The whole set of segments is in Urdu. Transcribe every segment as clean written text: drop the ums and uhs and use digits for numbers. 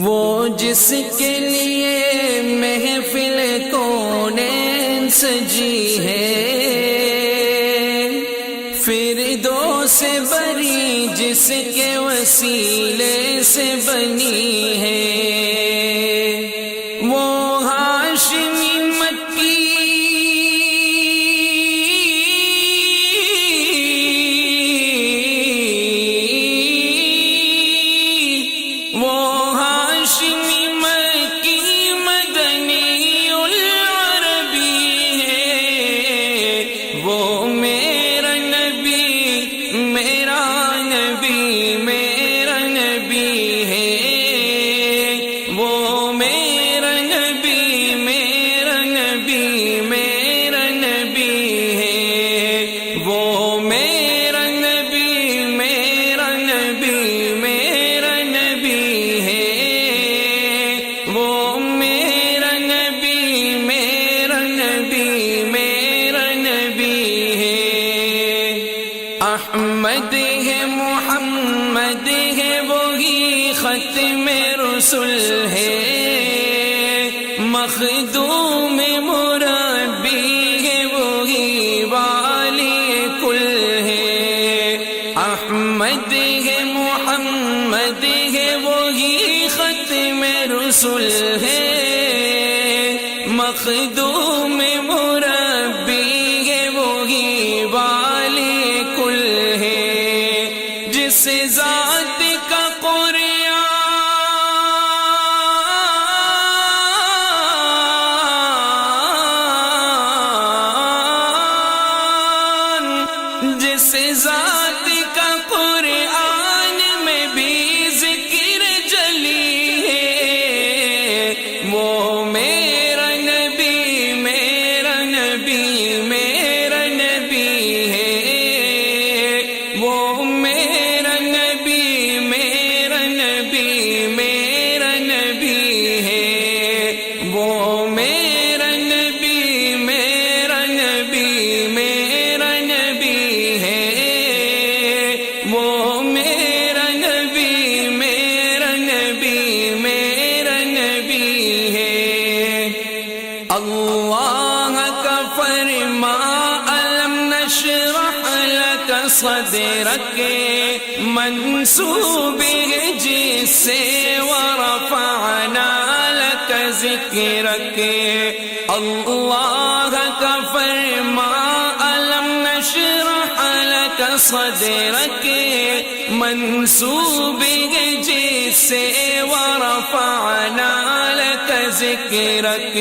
وہ جس کے لیے محفل کونین سجی ہے، فردوس بری جس کے وسیلے سے بنی ہے، وہ ہاشمی مکی احمد ہے، محمد ہے، وہی ختم رسول ہے، مخدوم مربی ہے، وہی والی کل ہے۔ احمد ہے، محمد ہے، وہی ختم رسول ہے، مخدوم مربی ہے، وہی والی کل ہے۔ جس ذات کا قرآن جس ذات کا قرآن میں بھی ذکر جلی ہے، وہ میرا نبی، میرا نبی، میرا نبی ہے، وہ میرا نبی، میرا نبی، میرا نبی ہے، وہ میرا نبی، میرا نبی، میرا نبی ہے، وہ میرا نبی، میرا نبی، میرا نبی ہے۔ اللہ کا فرما الم نشرح لک صدرک، منسوب ہے جس سے ورفعنا لک ذکرک۔ اللہ کا فرما الم نشرح لک صدرک، منسوب ہے جس سے ورفعنا لک ذکرک۔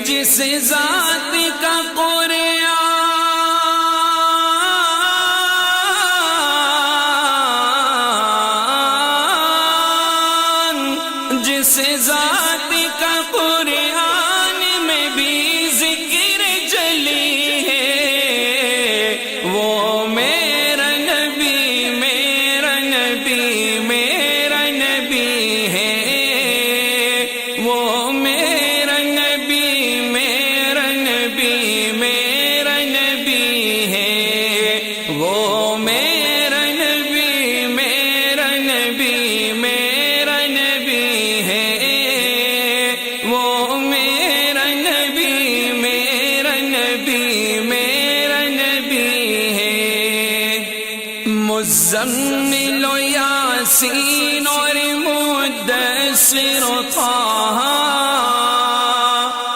جس ذات کا قرآن جس ذات کا قرآن میں بھی ذکر جلی ہے، وہ میرا نبی، میرا نبی، میرا نبی ہے، وہ میرا نبی، میرا نبی، میرا نبی ہے، وہ میرا نبی، میرا نبی، میرا نبی ہے، وہ میرا نبی، میرا نبی، میرا نبی ہے۔ مزمل و یاسین اور مدثر و طہ،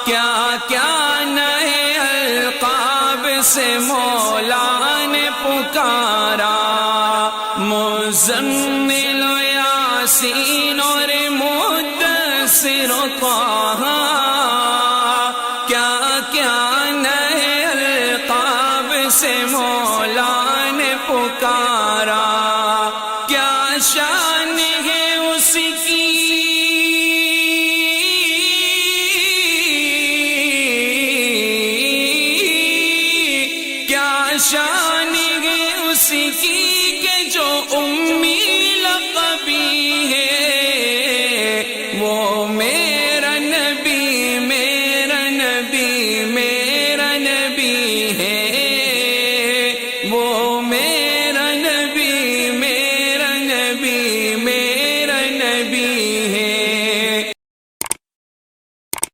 کیا کیا نئے القاب سے مولا نے پکارا۔ مزمل و یاسین اور مدثر و طہ، کیا کیا نئے القاب سے مولا نے پکارا۔ کیا شان ہے اس کی، کیا شان ہے اس کی کہ جو امی لقبی ہے، وہ میرا نبی، میرا نبی، میرا نبی ہے، وہ میرا